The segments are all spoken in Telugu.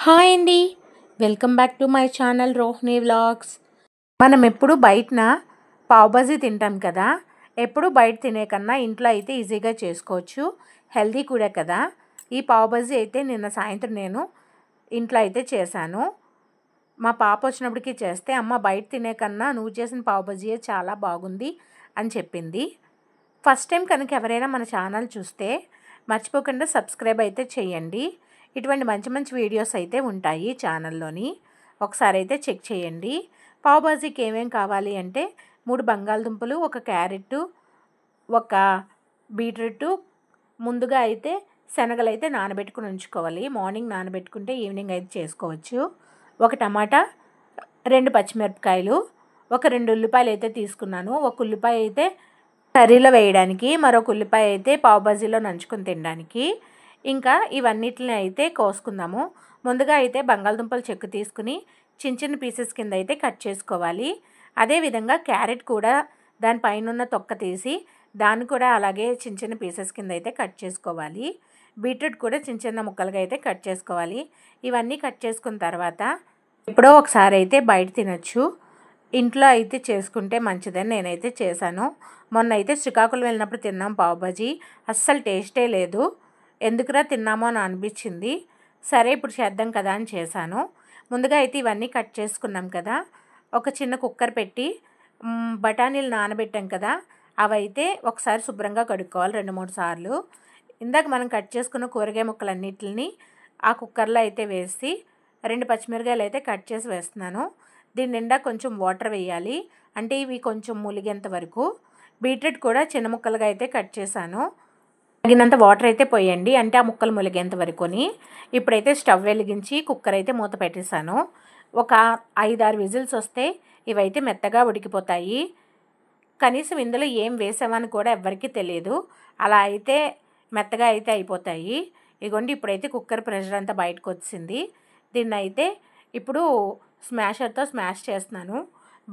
హాయ్ అండి. Welcome back to my channel Rohini vlogs. మనం ఎప్పుడు బయటన పావ్ బాజీ తింటాం కదా. ఎప్పుడు బయట తినే కన్నా ఇంట్లో అయితే ఈజీగా చేసుకోవచ్చు, హెల్దీ కూడా కదా. ఈ పావ్ బాజీ అయితే నిన్న సాయంత్రం నేను ఇంట్లో అయితే చేశాను. మా పాప వచ్చినప్పటికీ చేస్తే అమ్మ బయట తినే కన్నా నువ్వు చేసిన పావ్ బాజీయే చాలా బాగుంది అని చెప్పింది. ఫస్ట్ టైం కనుక ఎవరైనా మన ఛానల్ చూస్తే మర్చిపోకుండా సబ్స్క్రైబ్ అయితే చేయండి. ఇటువంటి మంచి మంచి వీడియోస్ అయితే ఉంటాయి ఛానల్లోని, ఒకసారి అయితే చెక్ చేయండి. పావ్ బాజీకి ఏమేం కావాలి అంటే 3 బంగాళదుంపలు, 1 క్యారెట్, 1 బీట్రూట్. ముందుగా అయితే శనగలు అయితే నానబెట్టుకుని ఉంచుకోవాలి. మార్నింగ్ నానబెట్టుకుంటే ఈవినింగ్ అయితే చేసుకోవచ్చు. 1 టమాటా, 2 పచ్చిమిరపకాయలు, 2 ఉల్లిపాయలు అయితే తీసుకున్నాను. 1 ఉల్లిపాయ అయితే కర్రీలో వేయడానికి, మరొక ఉల్లిపాయ అయితే పావ్ బాజీలో నంచుకొని తినడానికి. ఇంకా ఇవన్నిటిని అయితే కోసుకుందాము. ముందుగా అయితే బంగాళదుంపలు చెక్కు తీసుకుని చిన్న చిన్న పీసెస్ కింద అయితే కట్ చేసుకోవాలి. అదేవిధంగా క్యారెట్ కూడా దానిపైన ఉన్న తొక్క తీసి దాన్ని కూడా అలాగే చిన్న చిన్న పీసెస్ కింద అయితే కట్ చేసుకోవాలి. బీట్రూట్ కూడా చిన్న చిన్న ముక్కలుగా అయితే కట్ చేసుకోవాలి. ఇవన్నీ కట్ చేసుకున్న తర్వాత ఎప్పుడో ఒకసారి అయితే బయట తినచ్చు, ఇంట్లో అయితే చేసుకుంటే మంచిదని నేనైతే చేశాను. మొన్న అయితే శ్రీకాకుళం వెళ్ళినప్పుడు తిన్నాం పావ్ బాజీ. అస్సలు టేస్టే లేదు, ఎందుకురా తిన్నామో అని అనిపించింది. సరే ఇప్పుడు చేద్దాం కదా అని చేశాను. ముందుగా అయితే ఇవన్నీ కట్ చేసుకున్నాం కదా. ఒక చిన్న కుక్కర్ పెట్టి బఠానీలు నానబెట్టాం కదా, అవైతే ఒకసారి శుభ్రంగా కడుక్కోవాలి 2-3 సార్లు. ఇందాక మనం కట్ చేసుకున్న కూరగాయ ముక్కలన్నిటిని ఆ కుక్కర్లో అయితే వేసి 2 పచ్చిమిరకాయలు అయితే కట్ చేసి వేస్తున్నాను. దీని నిండా కొంచెం వాటర్ వేయాలి, అంటే ఇవి కొంచెం ములిగేంత వరకు. బీట్రూట్ కూడా చిన్న ముక్కలుగా అయితే కట్ చేశాను. తగినంత వాటర్ అయితే పోయండి, అంటే ఆ ముక్కలు ములిగేంత వరకుని. ఇప్పుడైతే స్టవ్ వెలిగించి కుక్కర్ అయితే మూత పెట్టేశాను. ఒక 5-6 విజిల్స్ వస్తే ఇవైతే మెత్తగా ఉడికిపోతాయి. కనీసం ఇందులో ఏం వేసామని కూడా ఎవ్వరికీ తెలియదు, అలా అయితే మెత్తగా అయితే అయిపోతాయి. ఇగోండి ఇప్పుడైతే కుక్కర్ ప్రెషర్ అంతా బయటకు వచ్చింది. దీన్ని అయితే ఇప్పుడు స్మాషర్తో స్మాష్ చేస్తున్నాను.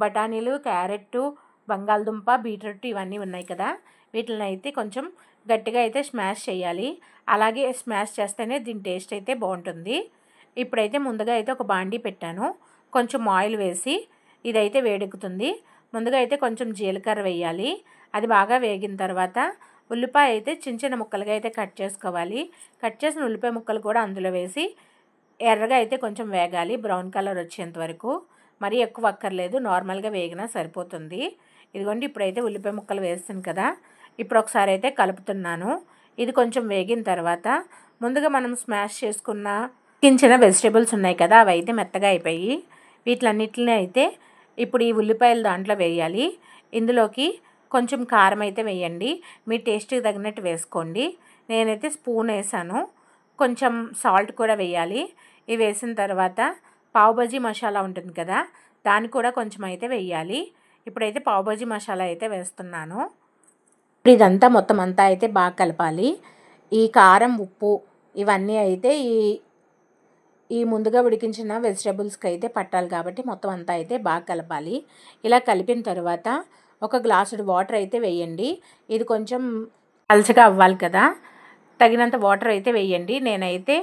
బఠానీలు, క్యారెట్, బంగాళదుంప, బీట్రూట్ ఇవన్నీ ఉన్నాయి కదా, వీటిని అయితే కొంచెం గట్టిగా అయితే స్మాష్ చేయాలి. అలాగే స్మాష్ చేస్తేనే దీని టేస్ట్ అయితే బాగుంటుంది. ఇప్పుడైతే ముందుగా అయితే ఒక బాండీ పెట్టాను, కొంచెం ఆయిల్ వేసి ఇదైతే వేడెక్కుతుంది. ముందుగా అయితే కొంచెం జీలకర్ర వేయాలి. అది బాగా వేగిన తర్వాత ఉల్లిపాయ అయితే చిన్న చిన్న ముక్కలుగా అయితే కట్ చేసుకోవాలి. కట్ చేసిన ఉల్లిపాయ ముక్కలు కూడా అందులో వేసి ఎర్రగా అయితే కొంచెం వేగాలి, బ్రౌన్ కలర్ వచ్చేంత వరకు. మరీ ఎక్కువ అక్కర్లేదు, నార్మల్గా వేగినా సరిపోతుంది. ఇదిగోండి ఇప్పుడైతే ఉల్లిపాయ ముక్కలు వేస్తాను కదా, ఇప్పుడు ఒకసారి అయితే కలుపుతున్నాను. ఇది కొంచెం వేగిన తర్వాత ముందుగా మనం స్మాష్ చేసుకున్న కించిన వెజిటేబుల్స్ ఉన్నాయి కదా, అవి అయితే మెత్తగా అయిపోయి వీటిలన్నిటిని అయితే ఇప్పుడు ఈ ఉల్లిపాయలు దాంట్లో వేయాలి. ఇందులోకి కొంచెం కారం అయితే వేయండి, మీ టేస్ట్కి తగినట్టు వేసుకోండి. నేనైతే స్పూన్ వేసాను. కొంచెం సాల్ట్ కూడా వేయాలి. ఇవి వేసిన తర్వాత పావ్ బాజీ మసాలా ఉంటుంది కదా, దాన్ని కూడా కొంచెం అయితే వేయాలి. ఇప్పుడైతే పావ్ బాజీ మసాలా అయితే వేస్తున్నాను. ఇదంతా మొత్తం అంతా అయితే బాగా కలపాలి. ఈ కారం, ఉప్పు ఇవన్నీ అయితే ఈ ముందుగా ఉడికించిన వెజిటేబుల్స్కి అయితే పట్టాలి కాబట్టి మొత్తం అంతా అయితే బాగా కలపాలి. ఇలా కలిపిన తర్వాత ఒక గ్లాసుడు వాటర్ అయితే వేయండి. ఇది కొంచెం పల్చగా అవ్వాలి కదా, తగినంత వాటర్ అయితే వేయండి. నేనైతే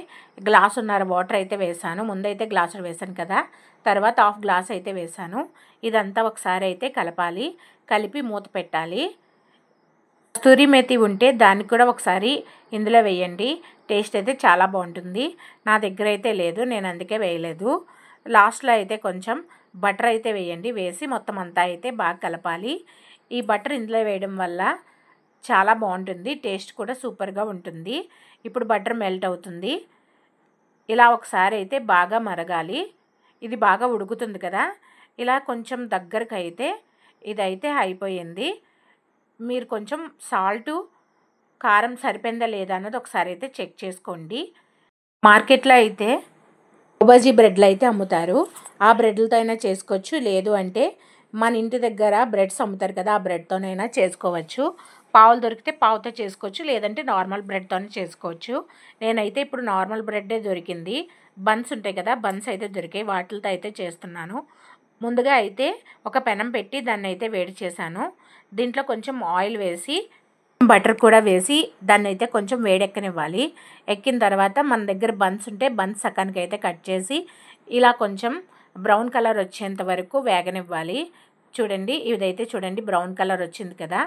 గ్లాసున్నర వాటర్ అయితే వేసాను. ముందైతే గ్లాసుడు వేసాను కదా, తర్వాత 1/2 గ్లాస్ అయితే వేసాను. ఇదంతా ఒకసారి అయితే కలపాలి. కలిపి మూత పెట్టాలి. కస్తూరి మేతి ఉంటే దాన్ని కూడా ఒకసారి ఇందులో వేయండి, టేస్ట్ అయితే చాలా బాగుంటుంది. నా దగ్గర అయితే లేదు, నేను అందుకే వేయలేదు. లాస్ట్లో అయితే కొంచెం బటర్ అయితే వేయండి. వేసి మొత్తం అంతా అయితే బాగా కలపాలి. ఈ బటర్ ఇందులో వేయడం వల్ల చాలా బాగుంటుంది, టేస్ట్ కూడా సూపర్గా ఉంటుంది. ఇప్పుడు బటర్ మెల్ట్ అవుతుంది. ఇలా ఒకసారి అయితే బాగా మరగాలి. ఇది బాగా ఉడుకుతుంది కదా, ఇలా కొంచెం దగ్గరకు అయితే ఇదైతే అయిపోయింది. మీరు కొంచెం సాల్టు, కారం సరిపోయిందా లేదా అన్నది ఒకసారి అయితే చెక్ చేసుకోండి. మార్కెట్లో అయితే పావ్ బాజీ బ్రెడ్లు అయితే అమ్ముతారు, ఆ బ్రెడ్లతో అయినా చేసుకోవచ్చు. లేదు అంటే మన ఇంటి దగ్గర బ్రెడ్స్ అమ్ముతారు కదా, ఆ బ్రెడ్తోనైనా చేసుకోవచ్చు. పావులు దొరికితే పావుతో చేసుకోవచ్చు, లేదంటే నార్మల్ బ్రెడ్తోనే చేసుకోవచ్చు. నేనైతే ఇప్పుడు నార్మల్ బ్రెడ్డే దొరికింది. బన్స్ ఉంటాయి కదా, బన్స్ అయితే దొరికాయి, వాటితో అయితే చేస్తున్నాను. ముందుగా అయితే ఒక పెనం పెట్టి దాన్ని అయితే వేడి చేశాను. దీంట్లో కొంచెం ఆయిల్ వేసి బటర్ కూడా వేసి దాన్ని అయితే కొంచెం వేడెక్కనివ్వాలి. ఎక్కిన తర్వాత మన దగ్గర బన్స్ ఉంటే బన్స్ సకానికి అయితే కట్ చేసి ఇలా కొంచెం బ్రౌన్ కలర్ వచ్చేంత వరకు వేగనివ్వాలి. చూడండి, ఇదైతే చూడండి బ్రౌన్ కలర్ వచ్చింది కదా,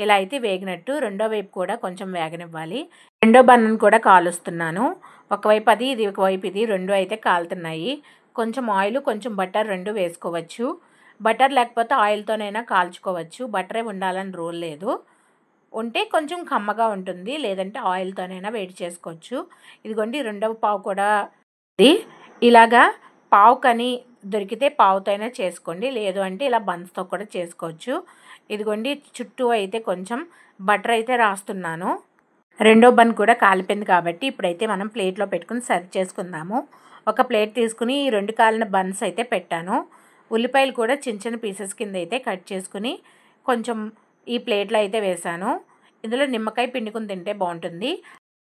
ఇలా అయితే వేగినట్టు. రెండో వైపు కూడా కొంచెం వేగనివ్వాలి. రెండో బన్నను కూడా కాలుస్తున్నాను. ఒకవైపు అది, ఇది ఒకవైపు ఇది, రెండు అయితే కాలుతున్నాయి. కొంచెం ఆయిల్, కొంచెం బటర్ రెండు వేసుకోవచ్చు. బటర్ లేకపోతే ఆయిల్తోనైనా కాల్చుకోవచ్చు. బటరే ఉండాలని రూల్ లేదు. ఉంటే కొంచెం కమ్మగా ఉంటుంది, లేదంటే ఆయిల్తోనైనా వేడి చేసుకోవచ్చు. ఇదిగోండి రెండవ పావు కూడా ఇలాగా పావు కని దొరికితే పావుతో అయినా చేసుకోండి, లేదు అంటే ఇలా బన్స్తో కూడా చేసుకోవచ్చు. ఇదిగోండి చుట్టూ అయితే కొంచెం బటర్ అయితే రాస్తున్నాను. రెండో బన్ కూడా కాలిపోయింది కాబట్టి ఇప్పుడైతే మనం ప్లేట్లో పెట్టుకుని సర్వ్ చేసుకుందాము. ఒక ప్లేట్ తీసుకుని ఈ రెండు కాలిన బన్స్ అయితే పెట్టాను. ఉల్లిపాయలు కూడా చిన్న చిన్న పీసెస్ కింద అయితే కట్ చేసుకుని కొంచెం ఈ ప్లేట్లో అయితే వేసాను. ఇందులో నిమ్మకాయ పిండుకుని తింటే బాగుంటుంది.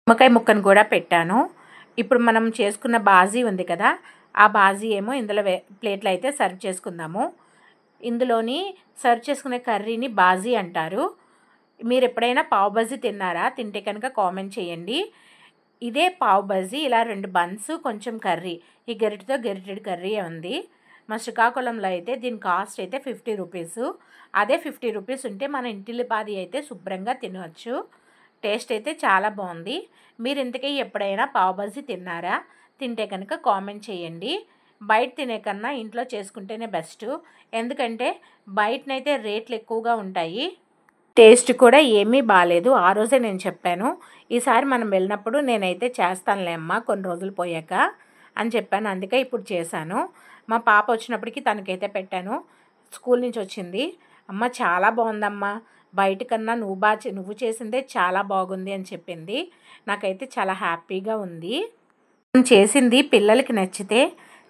నిమ్మకాయ ముక్కను కూడా పెట్టాను. ఇప్పుడు మనం చేసుకున్న బాజీ ఉంది కదా, ఆ బాజీ ఏమో ఇందులో ప్లేట్లో అయితే సర్వ్ చేసుకుందాము. ఇందులోని సర్వ్ చేసుకునే కర్రీని బాజీ అంటారు. మీరు ఎప్పుడైనా పావ్ బజీ తిన్నారా? తింటే కనుక కామెంట్ చేయండి. ఇదే పావ్ బజీ, ఇలా రెండు బన్స్ కొంచెం కర్రీ, ఈ గరిటెతో గరిటెడు కర్రీ ఉంది. మా శ్రీకాకుళంలో అయితే దీని కాస్ట్ అయితే 50 రూపీస్. అదే 50 రూపీస్ ఉంటే మన ఇంటిల్లిపాది అయితే శుభ్రంగా తినవచ్చు. టేస్ట్ అయితే చాలా బాగుంది. మీరు ఇంతకీ ఎప్పుడైనా పావ్ బజీ తిన్నారా? తింటే కనుక కామెంట్ చేయండి. బయట తినే కన్నా ఇంట్లో చేసుకుంటేనే బెస్ట్. ఎందుకంటే బయటనైతే రేట్లు ఎక్కువగా ఉంటాయి, టేస్ట్ కూడా ఏమీ బాలేదు. ఆ రోజే నేను చెప్పాను, ఈసారి మనం వెళ్ళినప్పుడు నేనైతే చేస్తానులే అమ్మ కొన్ని రోజులు పోయాక అని చెప్పాను. అందుకే ఇప్పుడు చేశాను. మా పాప వచ్చినప్పటికి తనకైతే పెట్టాను. స్కూల్ నుంచి వచ్చింది, అమ్మ చాలా బాగుందమ్మా, బయట కన్నా నువ్వు చేసిందే చాలా బాగుంది అని చెప్పింది. నాకైతే చాలా హ్యాపీగా ఉంది. మనం చేసింది పిల్లలకి నచ్చితే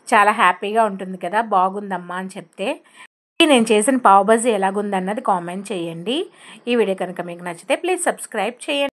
చాలా హ్యాపీగా ఉంటుంది కదా, బాగుందమ్మా అని చెప్తే. నేను చేసిన పావ్ బజీ ఎలాగుందన్నది కామెంట్ చేయండి. ఈ వీడియో కనుక మీకు నచ్చితే ప్లీజ్ సబ్స్క్రైబ్ చేయండి.